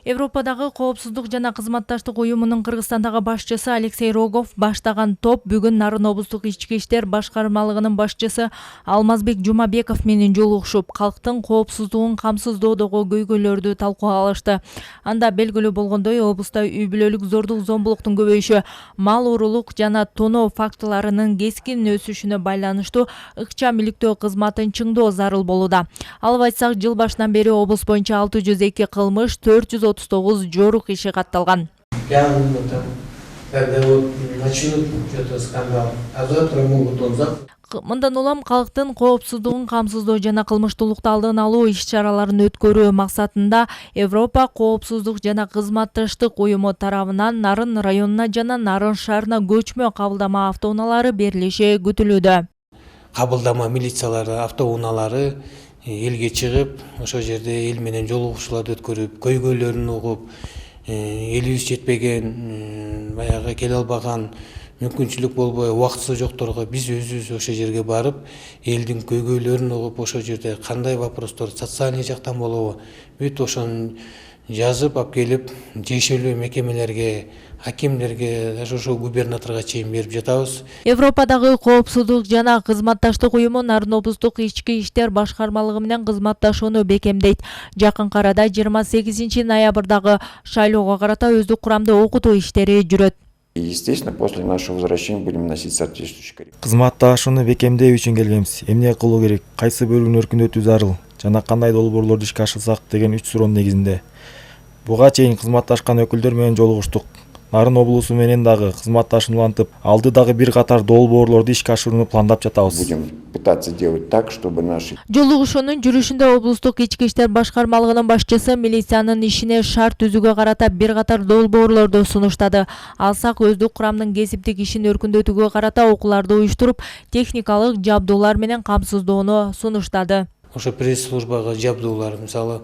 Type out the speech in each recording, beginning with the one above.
Европадагы коопсуздук жана кызматташтык уюмунун Кыргызстандагы башчысы Алексей Рогов баштаган топ бүгүн Нарын облустук ички иштер башкармалыгынын башчысы Алмазбек Жумабеков менен жолугушуп, калктын коопсуздугун камсыздоодогу көйгөйлөрдү талкууга алышты. Анда белгилүү болгондой, облуста үй бүлөлүк зордук зомбулуктун көбөйүшү, мал уурулук жана тоноо фактыларынын кескин өсүшүнө байланыштуу ыкчам иликтөө кызматын чыңдоо зарыл болууда. Алып айтсак, жыл башынан бери облус боюнча 602 кылмыш, 439 жорук иши катталган. Когда вот начнут что-то скандал, а завтра могут он завтра. Мындан улам калктын коопсуздугун камсыздоо жана кылмыштуулукту алдын алуу иш-чараларын өткөрүү максатында Европа коопсуздук жана кызматташтык уюму тарабынан Нарын районуна жана Нарын шаарына көчмө кабылдама автоунаалары берилиши күтүлүүдө. Кабылдама милициялары, автоунаалары элге чыгып, ошол жерде эл менен жолугушууларды өткөрүп, көйгөйлөрүн угуп, элибиз жетпеген, баягы келе албаган, мүмкүнчүлүк болбой убактысы жокторго биз өзүбүз ошол жерге барып, элдин көйгөйлөрүн угуп, ошол жерде кандай вопростор социальный жактан болобу, бүт ошону жазып алып келип, тиешелүү мекемелерге, акимдерге, даже ошол губернаторго чейин берип жатабыз. Европадагы коопсуздук жана кызматташтык уюму Нарын облустук ички иштер башкармалыгы менен кызматташууну бекемдейт. Жакынкы арада 28 ноябрдагы шайлоого карата өздүк курамда окутуу иштери жүрөт. Естественно, после нашего возвращения будем носить соответствующие коррективы. Кызматташууну бекемдөө үчүн келгенбиз. Эмне кылуу керек, кайсы бөлүгүн өркүндөтүү зарыл жана кандай долбоорлорду ишке ашырсак деген 3 суроонун негизинде. Буга чейин кызматташкан өкүлдөр менен жолугуштук. Нарын облусу менен дагы кызматташууну улантып, алды дагы бир катар долбоорлорду ишке ашырууну пландап жатабыз. Будем пытаться делать так, чтобы наши... Жолугушуунун жүрүшүндө облустук ички иштер башкармалыгынын башчысы милициянын ишине шарт түзүүгө карата бир катар долбоорлорду сунуштады. Алсак, өздүк курамдын кесиптик ишин өркүндөтүүгө карата окууларды уюштуруп, техникалык жабдуулар менен камсыздоону сунуштады. Ошо пресс-службага жабдуулар, мисалы,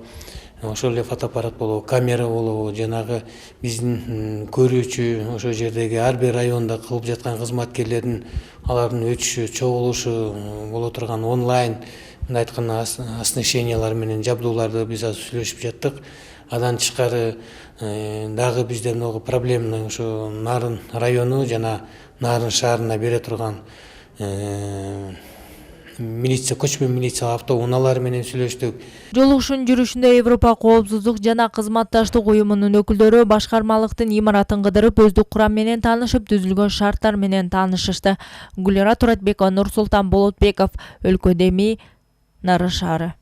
ошол эле фотоаппарат болобу, камера болобу, жанагы биздин көрүүчү, ошол жердеги ар бир районда кылып жаткан кызматкерлердин алардын өтүшү, чогулушу боло турган онлайн, мындай айтканда оснащениялар менен жабдууларды биз азыр сүйлөшүп жаттык. Адан тышкары дагы бизде много проблемный ошо Нарын району жана Нарын шаарына бере турган милиция, көчмө милиция автоунаалары менен сүйлөштүк. Жолугушуунун жүрүшүндө Европа коопсуздук жана кызматташтык уюмунун өкүлдөрү башкармалыктын имаратын кыдырып, өздүк курам менен таанышып, түзүлгөн шарттар менен таанышышты. Гүлира Туратбекова, Нурсултан Болотбеков, Өлкө Деми, Нарын шаары.